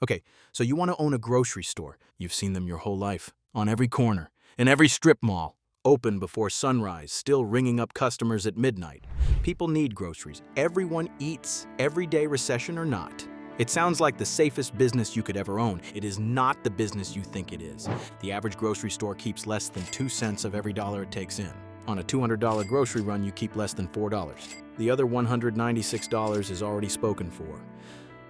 Okay, so you want to own a grocery store. You've seen them your whole life, on every corner, in every strip mall, open before sunrise, still ringing up customers at midnight. People need groceries. Everyone eats, everyday recession or not. It sounds like the safest business you could ever own. It is not the business you think it is. The average grocery store keeps less than 2 cents of every dollar it takes in. On a $200 grocery run, you keep less than $4. The other $196 is already spoken for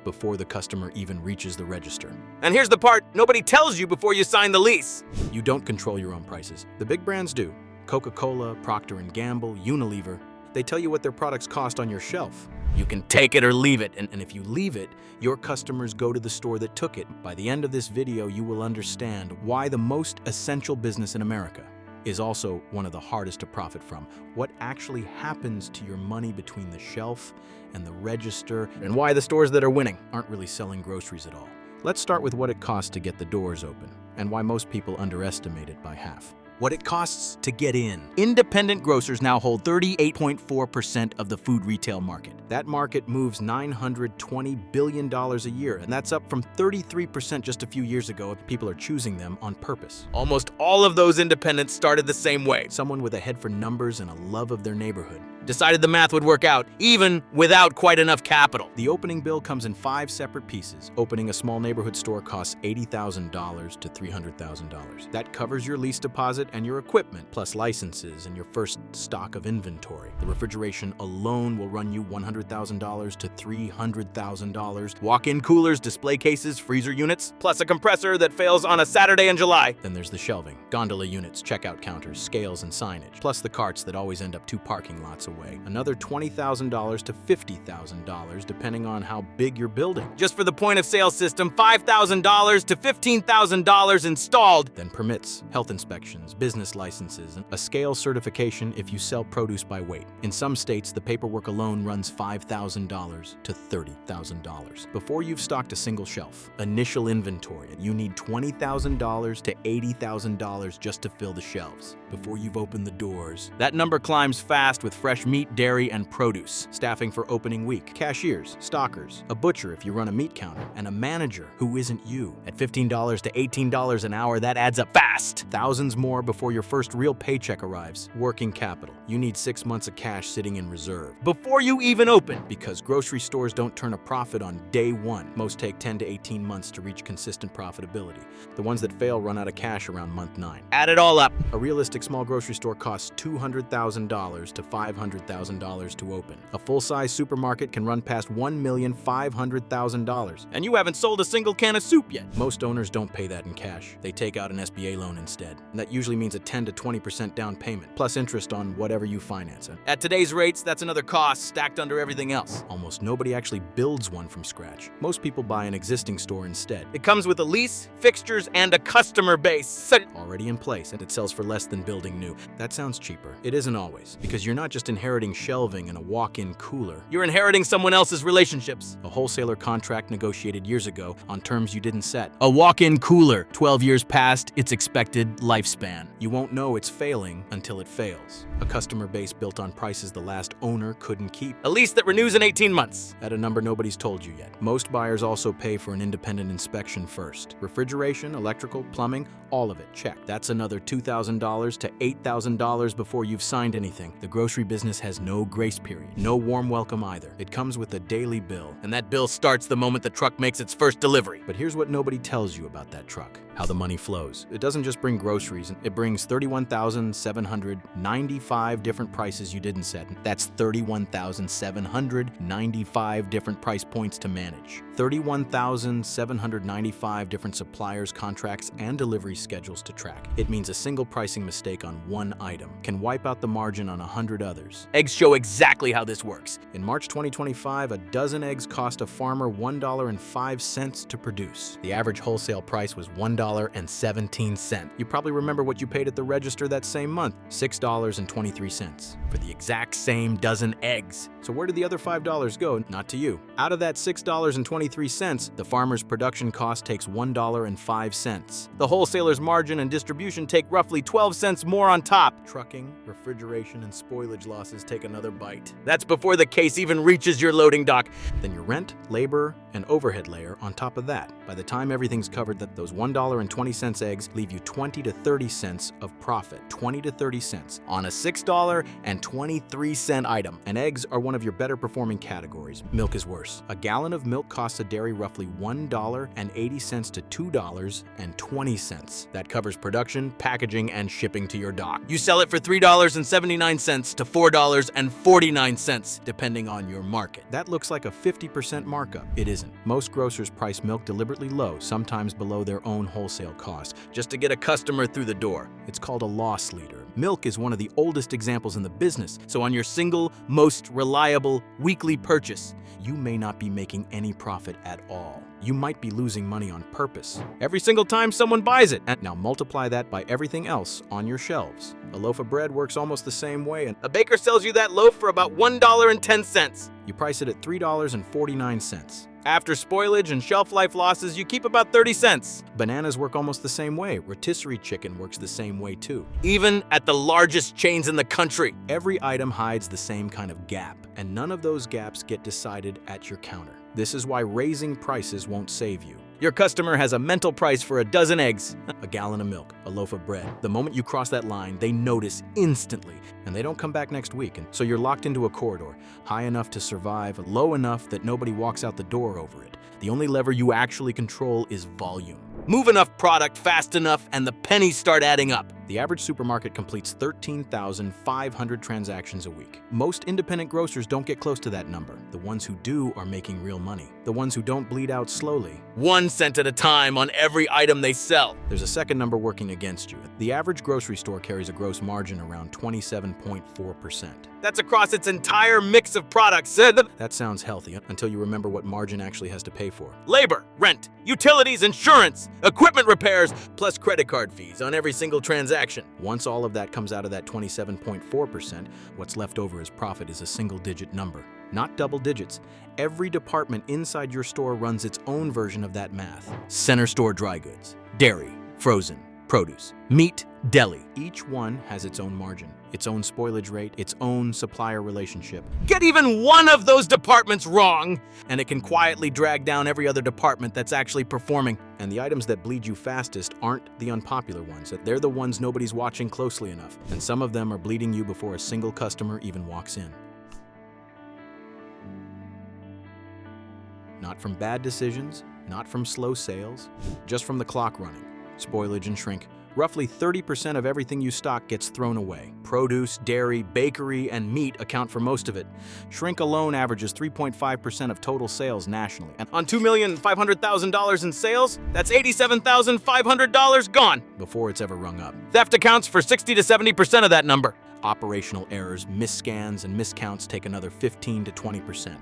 before the customer even reaches the register. And here's the part nobody tells you before you sign the lease. You don't control your own prices. The big brands do. Coca-Cola, Procter & Gamble, Unilever. They tell you what their products cost on your shelf. You can take it or leave it. And if you leave it, your customers go to the store that took it. By the end of this video, you will understand why the most essential business in America is also one of the hardest to profit from. What actually happens to your money between the shelf and the register, and why the stores that are winning aren't really selling groceries at all. Let's start with what it costs to get the doors open, and why most people underestimate it by half. What it costs to get in. Independent grocers now hold 38.4% of the food retail market. That market moves $920 billion a year, and that's up from 33% just a few years ago. People are choosing them on purpose. Almost all of those independents started the same way. Someone with a head for numbers and a love of their neighborhood decided the math would work out, even without quite enough capital. The opening bill comes in 5 separate pieces. Opening a small neighborhood store costs $80,000 to $300,000. That covers your lease deposit and your equipment, plus licenses and your first stock of inventory. The refrigeration alone will run you $100,000 to $300,000. Walk-in coolers, display cases, freezer units, plus a compressor that fails on a Saturday in July. Then there's the shelving, gondola units, checkout counters, scales, and signage, plus the carts that always end up 2 parking lots away. Another $20,000 to $50,000 depending on how big you're building. Just for the point of sale system, $5,000 to $15,000 installed. Then permits, health inspections, business licenses, and a scale certification if you sell produce by weight. In some states, the paperwork alone runs $5,000 to $30,000. Before you've stocked a single shelf, initial inventory, you need $20,000 to $80,000 just to fill the shelves. Before you've opened the doors, that number climbs fast with fresh meat, dairy, and produce. Staffing for opening week, cashiers, stockers, a butcher if you run a meat counter, and a manager who isn't you. At $15 to $18 an hour, that adds up fast. Thousands more before your first real paycheck arrives. Working capital. You need 6 months of cash sitting in reserve before you even open. Because grocery stores don't turn a profit on day one. Most take 10 to 18 months to reach consistent profitability. The ones that fail run out of cash around month 9. Add it all up. A realistic small grocery store costs $200,000 to $500,000 to open. A full-size supermarket can run past $1,500,000. And you haven't sold a single can of soup yet. Most owners don't pay that in cash. They take out an SBA loan instead. And that usually means a 10 to 20% down payment, plus interest on whatever you finance it. At today's rates, that's another cost stacked under everything else. Almost nobody actually builds one from scratch. Most people buy an existing store instead. It comes with a lease, fixtures, and a customer base already in place, and it sells for less than building new. That sounds cheaper. It isn't always, because you're not just inheriting shelving and a walk-in cooler. You're inheriting someone else's relationships. A wholesaler contract negotiated years ago on terms you didn't set. A walk-in cooler, 12 years past its expected lifespan. You won't know it's failing until it fails. A customer base built on prices the last owner couldn't keep. A lease that renews in 18 months. At a number nobody's told you yet. Most buyers also pay for an independent inspection first. Refrigeration, electrical, plumbing, all of it, check. That's another $2,000 to $8,000 before you've signed anything. The grocery business has no grace period. No warm welcome either. It comes with a daily bill. And that bill starts the moment the truck makes its first delivery. But here's what nobody tells you about that truck. How the money flows. It doesn't just bring groceries, it brings 31,795 different prices you didn't set. That's 31,795 different price points to manage. 31,795 different suppliers, contracts, and delivery schedules to track. It means a single pricing mistake on one item can wipe out the margin on 100 others. Eggs show exactly how this works. In March 2025, a dozen eggs cost a farmer $1.05 to produce. The average wholesale price was $1.17. You probably remember what you paid at the register that same month, $6.25. $6.23 for the exact same dozen eggs. So where did the other $5 go? Not to you. Out of that $6.23, the farmer's production cost takes $1.05. The wholesaler's margin and distribution take roughly 12 cents more on top. Trucking, refrigeration, and spoilage losses take another bite. That's before the case even reaches your loading dock. Then your rent, labor, and overhead layer on top of that. By the time everything's covered, those $1.20 eggs leave you 20 to 30 cents of profit. 20 to 30 cents on a $6.23 item. And eggs are one of your better performing categories. Milk is worse. A gallon of milk costs a dairy roughly $1.80 to $2.20. That covers production, packaging, and shipping to your dock. You sell it for $3.79 to $4.49, depending on your market. That looks like a 50% markup. It isn't. Most grocers price milk deliberately low, sometimes below their own wholesale cost, just to get a customer through the door. It's called a loss leader. Milk is one of the oldest examples in the business. So on your single, most reliable weekly purchase, you may not be making any profit at all. You might be losing money on purpose. Every single time someone buys it. And now multiply that by everything else on your shelves. A loaf of bread works almost the same way, and a baker sells you that loaf for about $1.10. You price it at $3.49. After spoilage and shelf life losses, you keep about 30 cents. Bananas work almost the same way. Rotisserie chicken works the same way too. Even at the largest chains in the country. Every item hides the same kind of gap, and none of those gaps get decided at your counter. This is why raising prices won't save you. Your customer has a mental price for a dozen eggs, a gallon of milk, a loaf of bread. The moment you cross that line, they notice instantly, and they don't come back next week. And so you're locked into a corridor, high enough to survive, low enough that nobody walks out the door over it. The only lever you actually control is volume. Move enough product fast enough, and the pennies start adding up. The average supermarket completes 13,500 transactions a week. Most independent grocers don't get close to that number. The ones who do are making real money. The ones who don't bleed out slowly. 1 cent at a time on every item they sell. There's a second number working against you. The average grocery store carries a gross margin around 27.4%. That's across its entire mix of products. That sounds healthy until you remember what margin actually has to pay for. Labor, rent, utilities, insurance, equipment repairs, plus credit card fees on every single transaction. Once all of that comes out of that 27.4%, what's left over as profit is a single-digit number, not double digits. Every department inside your store runs its own version of that math. Center store dry goods, dairy, frozen, produce, meat, deli. Each one has its own margin, its own spoilage rate, its own supplier relationship. Get even one of those departments wrong, and it can quietly drag down every other department that's actually performing. And the items that bleed you fastest aren't the unpopular ones. They're the ones nobody's watching closely enough. And some of them are bleeding you before a single customer even walks in. Not from bad decisions, not from slow sales, just from the clock running. Spoilage and shrink. Roughly 30% of everything you stock gets thrown away. Produce, dairy, bakery, and meat account for most of it. Shrink alone averages 3.5% of total sales nationally. And on $2,500,000 in sales, that's $87,500 gone before it's ever rung up. Theft accounts for 60 to 70% of that number. Operational errors, misscans, and miscounts take another 15 to 20%.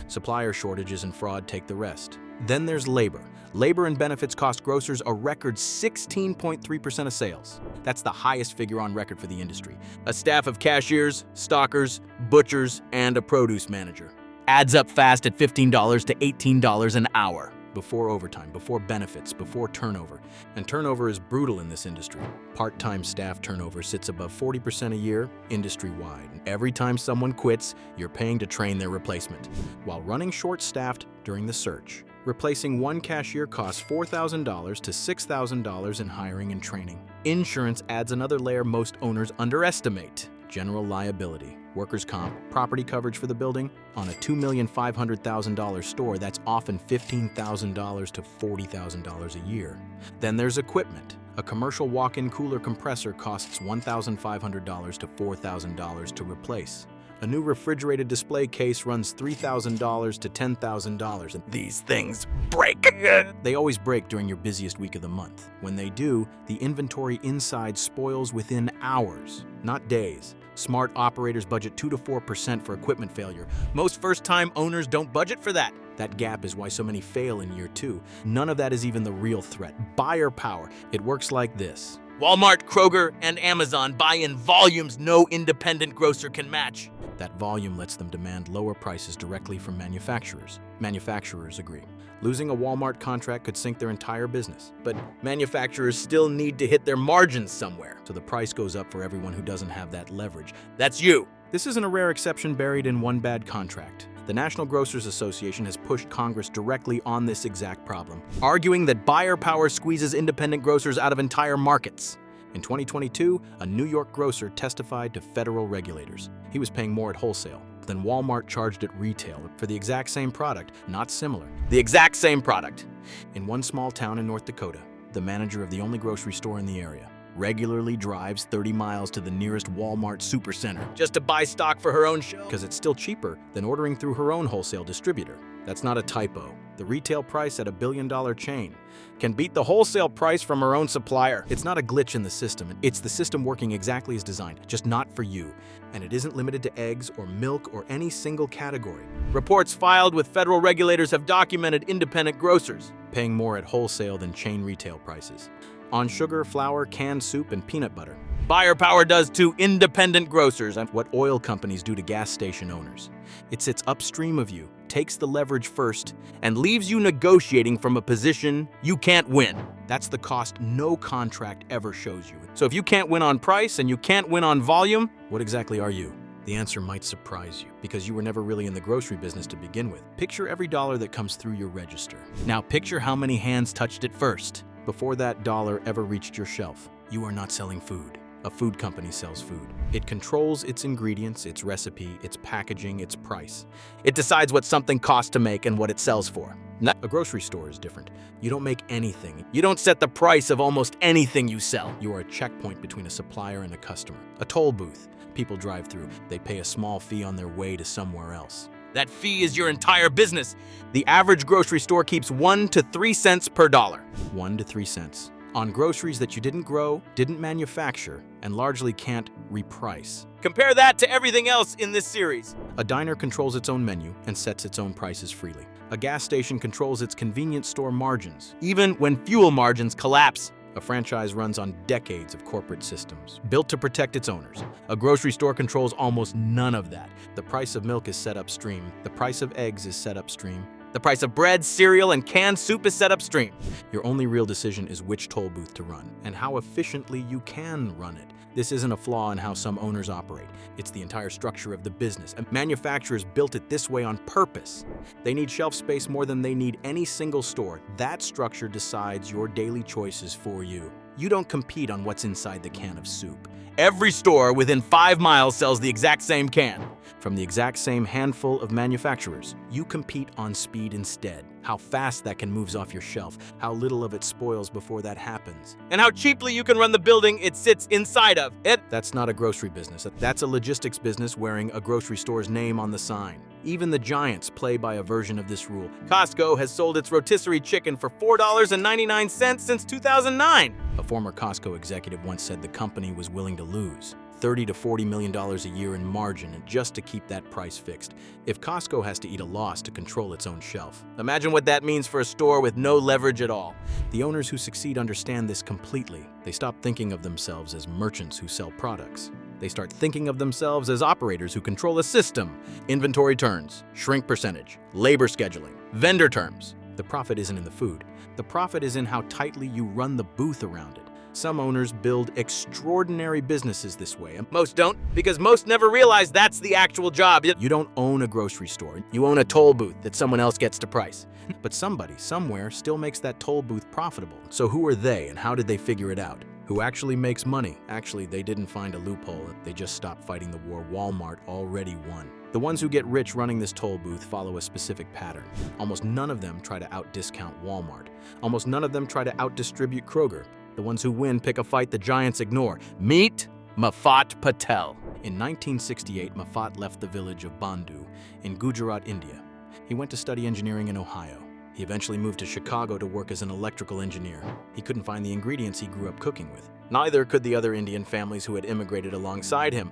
Supplier shortages and fraud take the rest. Then there's labor. Labor and benefits cost grocers a record 16.3% of sales. That's the highest figure on record for the industry. A staff of cashiers, stockers, butchers, and a produce manager. Adds up fast at $15 to $18 an hour. Before overtime, before benefits, before turnover. And turnover is brutal in this industry. Part-time staff turnover sits above 40% a year, industry-wide. Every time someone quits, you're paying to train their replacement. While running short-staffed during the search, replacing one cashier costs $4,000 to $6,000 in hiring and training. Insurance adds another layer most owners underestimate. General liability, workers' comp, property coverage for the building. On a $2,500,000 store, that's often $15,000 to $40,000 a year. Then there's equipment. A commercial walk-in cooler compressor costs $1,500 to $4,000 to replace. A new refrigerated display case runs $3,000 to $10,000, and these things break. They always break during your busiest week of the month. When they do, the inventory inside spoils within hours, not days. Smart operators budget 2 to 4% for equipment failure. Most first-time owners don't budget for that. That gap is why so many fail in year 2. None of that is even the real threat. Buyer power. It works like this. Walmart, Kroger, and Amazon buy in volumes no independent grocer can match. That volume lets them demand lower prices directly from manufacturers. Manufacturers agree. Losing a Walmart contract could sink their entire business. But manufacturers still need to hit their margins somewhere. So the price goes up for everyone who doesn't have that leverage. That's you. This isn't a rare exception buried in one bad contract. The National Grocers Association has pushed Congress directly on this exact problem, Arguing that buyer power squeezes independent grocers out of entire markets. In 2022, a New York grocer testified to federal regulators. He was paying more at wholesale than Walmart charged at retail for the exact same product, not similar. The exact same product. In one small town in North Dakota, the manager of the only grocery store in the area regularly drives 30 miles to the nearest Walmart supercenter Just to buy stock for her own shelf. because it's still cheaper than ordering through her own wholesale distributor. That's not a typo. The retail price at a billion-dollar chain Can beat the wholesale price from her own supplier. It's not a glitch in the system. It's the system working exactly as designed, just not for you. And it isn't limited to eggs or milk or any single category. Reports filed with federal regulators have documented independent grocers Paying more at wholesale than chain retail prices. On sugar, flour, canned soup, and peanut butter. Buyer power does to independent grocers. And What oil companies do to gas station owners. It sits upstream of you, takes the leverage first, and leaves you negotiating from a position you can't win. that's the cost no contract ever shows you. So if you can't win on price and you can't win on volume, What exactly are you? The answer might surprise you, because you were never really in the grocery business to begin with. Picture every dollar that comes through your register. now picture how many hands touched it first. Before that dollar ever reached your shelf, you are not selling food. A food company sells food. It controls its ingredients, its recipe, its packaging, its price. It decides what something costs to make and what it sells for. A grocery store is different. You don't make anything. You don't set the price of almost anything you sell. You are a checkpoint between a supplier and a customer. A toll booth. People drive through. They pay a small fee on their way to somewhere else. That fee is your entire business. The average grocery store keeps 1 to 3 cents per dollar. 1 to 3 cents. On groceries that you didn't grow, didn't manufacture, and largely can't reprice. Compare that to everything else in this series. A diner controls its own menu and sets its own prices freely. A gas station controls its convenience store margins. Even when fuel margins collapse. A franchise runs on decades of corporate systems, built to protect its owners. A grocery store controls almost none of that. The price of milk is set upstream. The price of eggs is set upstream. The price of bread, cereal, and canned soup is set upstream. Your only real decision is which toll booth to run, and how efficiently you can run it. This isn't a flaw in how some owners operate. It's the entire structure of the business, and manufacturers built it this way on purpose. They need shelf space more than they need any single store. That structure decides your daily choices for you. You don't compete on what's inside the can of soup. Every store within 5 miles sells the exact same can. From the exact same handful of manufacturers, you compete on speed instead. How fast that can move off your shelf, how little of it spoils before that happens. And how cheaply you can run the building it sits inside of. That's not a grocery business. That's a logistics business wearing a grocery store's name on the sign. Even the giants play by a version of this rule. Costco has sold its rotisserie chicken for $4.99 since 2009. A former Costco executive once said the company was willing to lose $30 to $40 million a year in margin just to keep that price fixed. If Costco has to eat a loss to control its own shelf. Imagine what that means for a store with no leverage at all. The owners who succeed understand this completely. They stop thinking of themselves as merchants who sell products. They start thinking of themselves as operators who control a system. Inventory turns, shrink percentage, labor scheduling, vendor terms. The profit isn't in the food. The profit is in how tightly you run the booth around it. Some owners build extraordinary businesses this way. Most don't, because most never realize that's the actual job. You don't own a grocery store. You own a toll booth that someone else gets to price. But somebody, somewhere, still makes that toll booth profitable. So who are they and how did they figure it out? Who actually makes money? Actually, they didn't find a loophole. They just stopped fighting the war Walmart already won. The ones who get rich running this toll booth follow a specific pattern. Almost none of them try to out-discount Walmart. Almost none of them try to out-distribute Kroger. The ones who win pick a fight the giants ignore. Meet Mafat Patel. In 1968, Mafat left the village of Bandhu in Gujarat, India. He went to study engineering in Ohio. He eventually moved to Chicago to work as an electrical engineer. He couldn't find the ingredients he grew up cooking with. Neither could the other Indian families who had immigrated alongside him.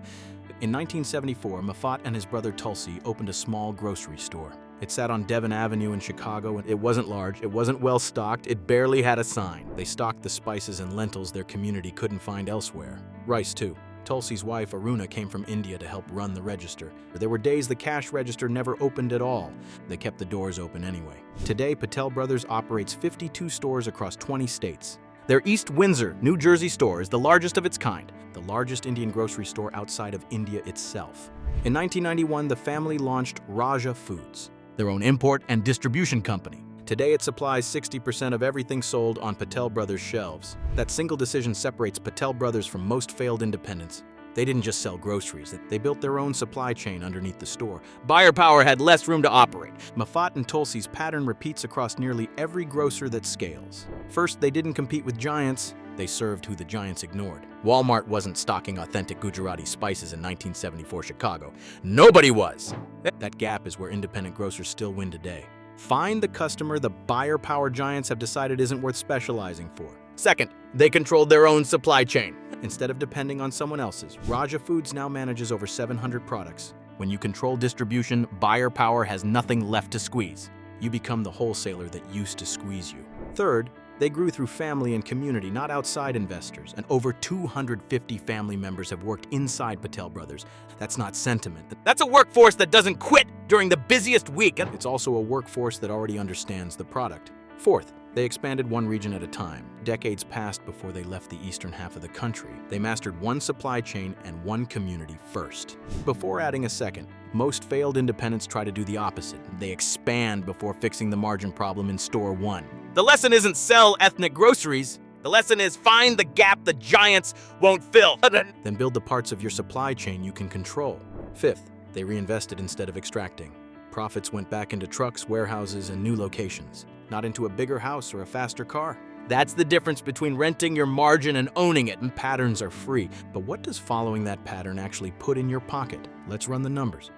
In 1974, Mafat and his brother Tulsi opened a small grocery store. It sat on Devon Avenue in Chicago, and it wasn't large, it wasn't well stocked, it barely had a sign. They stocked the spices and lentils their community couldn't find elsewhere. Rice, too. Tulsi's wife, Aruna, came from India to help run the register. There were days the cash register never opened at all. They kept the doors open anyway. Today, Patel Brothers operates 52 stores across 20 states. Their East Windsor, New Jersey store is the largest of its kind, the largest Indian grocery store outside of India itself. In 1991, the family launched Raja Foods, their own import and distribution company. Today, it supplies 60% of everything sold on Patel Brothers' shelves. That single decision separates Patel Brothers from most failed independents. They didn't just sell groceries, they built their own supply chain underneath the store. Buyer power had less room to operate. Mafat and Tulsi's pattern repeats across nearly every grocer that scales. First, they didn't compete with giants, they served who the giants ignored. Walmart wasn't stocking authentic Gujarati spices in 1974 Chicago. Nobody was! That gap is where independent grocers still win today. Find the customer the buyer power giants have decided isn't worth specializing for. Second, they controlled their own supply chain. Instead of depending on someone else's, Raja Foods now manages over 700 products. When you control distribution, buyer power has nothing left to squeeze. You become the wholesaler that used to squeeze you. Third, they grew through family and community, not outside investors, and over 250 family members have worked inside Patel Brothers. That's not sentiment. That's a workforce that doesn't quit during the busiest week. It's also a workforce that already understands the product. Fourth, they expanded one region at a time. Decades passed before they left the eastern half of the country. They mastered one supply chain and one community first. Before adding a second, most failed independents try to do the opposite. They expand before fixing the margin problem in store one. The lesson isn't sell ethnic groceries. The lesson is find the gap the giants won't fill. Then build the parts of your supply chain you can control. Fifth, they reinvested instead of extracting. Profits went back into trucks, warehouses, and new locations, not into a bigger house or a faster car. That's the difference between renting your margin and owning it. And patterns are free, but what does following that pattern actually put in your pocket? Let's run the numbers.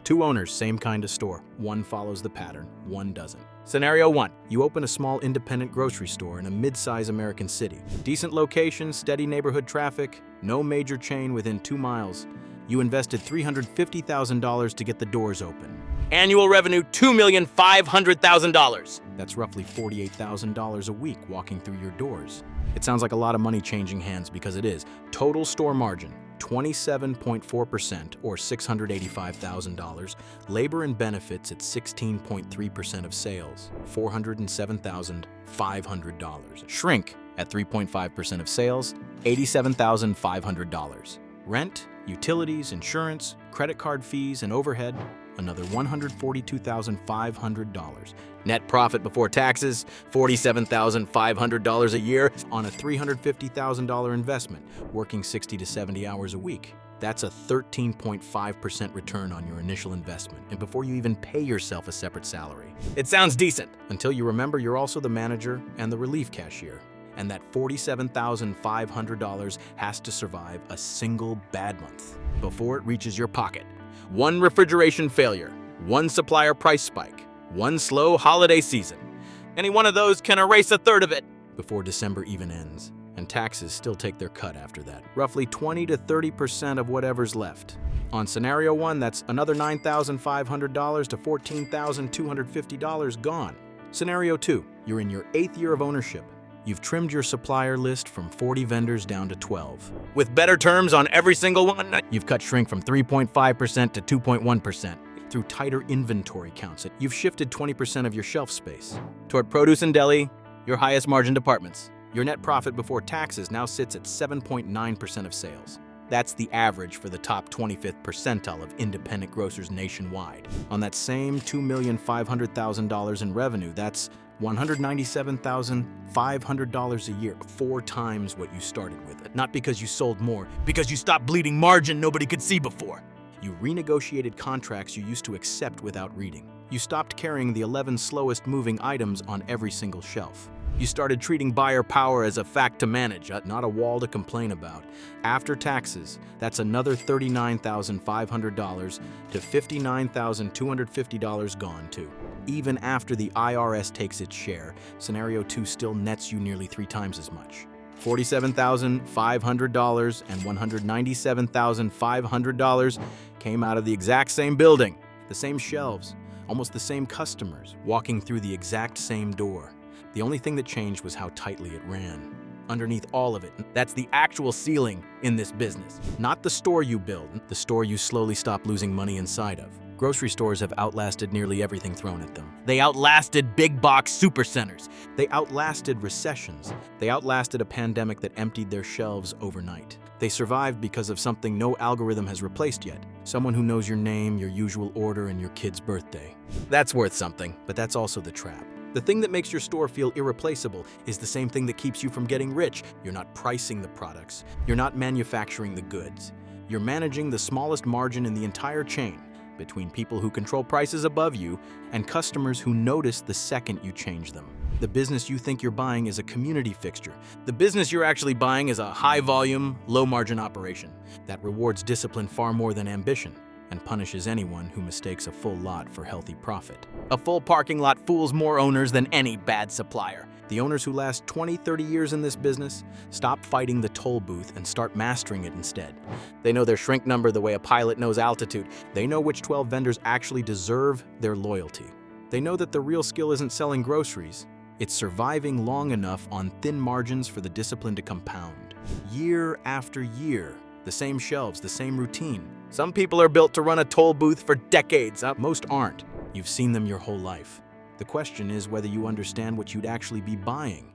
2 owners, same kind of store. One follows the pattern, one doesn't. Scenario 1. You open a small independent grocery store in a mid-size American city. Decent location, steady neighborhood traffic, no major chain within 2 miles. You invested $350,000 to get the doors open. Annual revenue, $2,500,000. That's roughly $48,000 a week walking through your doors. It sounds like a lot of money changing hands because it is. Total store margin, 27.4% or $685,000. Labor and benefits at 16.3% of sales, $407,500. Shrink at 3.5% of sales, $87,500. Rent, utilities, insurance, credit card fees, and overhead, another $142,500. Net profit before taxes, $47,500 a year on a $350,000 investment, working 60 to 70 hours a week. That's a 13.5% return on your initial investment, and before you even pay yourself a separate salary. It sounds decent. Until you remember you're also the manager and the relief cashier, and that $47,500 has to survive a single bad month before it reaches your pocket. One refrigeration failure, one supplier price spike, one slow holiday season. Any one of those can erase a third of it before December even ends, and taxes still take their cut after that. Roughly 20 to 30% of whatever's left. On scenario 1, that's another $9,500 to $14,250 gone. Scenario 2, you're in your 8th year of ownership. You've trimmed your supplier list from 40 vendors down to 12. With better terms on every single one. You've cut shrink from 3.5% to 2.1%. Through tighter inventory counts, you've shifted 20% of your shelf space toward produce and deli, your highest margin departments. Your net profit before taxes now sits at 7.9% of sales. That's the average for the top 25th percentile of independent grocers nationwide. On that same $2,500,000 in revenue, that's $197,500 a year, 4 times what you started with it. Not because you sold more, because you stopped bleeding margin nobody could see before. You renegotiated contracts you used to accept without reading. You stopped carrying the 11 slowest moving items on every single shelf. You started treating buyer power as a fact to manage, not a wall to complain about. After taxes, that's another $39,500 to $59,250 gone too. Even after the IRS takes its share, scenario 2 still nets you nearly 3 times as much. $47,500 and $197,500, came out of the exact same building, the same shelves, almost the same customers, walking through the exact same door. The only thing that changed was how tightly it ran. Underneath all of it, that's the actual ceiling in this business. Not the store you build, the store you slowly stop losing money inside of. Grocery stores have outlasted nearly everything thrown at them. They outlasted big box supercenters. They outlasted recessions. They outlasted a pandemic that emptied their shelves overnight. They survived because of something no algorithm has replaced yet. Someone who knows your name, your usual order, and your kid's birthday. That's worth something. But that's also the trap. The thing that makes your store feel irreplaceable is the same thing that keeps you from getting rich. You're not pricing the products. You're not manufacturing the goods. You're managing the smallest margin in the entire chain between people who control prices above you and customers who notice the second you change them. The business you think you're buying is a community fixture. The business you're actually buying is a high-volume, low-margin operation that rewards discipline far more than ambition and punishes anyone who mistakes a full lot for healthy profit. A full parking lot fools more owners than any bad supplier. The owners who last 20, 30 years in this business stop fighting the toll booth and start mastering it instead. They know their shrink number the way a pilot knows altitude. They know which 12 vendors actually deserve their loyalty. They know that the real skill isn't selling groceries, it's surviving long enough on thin margins for the discipline to compound. Year after year, the same shelves, the same routine. Some people are built to run a toll booth for decades. Most aren't. You've seen them your whole life. The question is whether you understand what you'd actually be buying.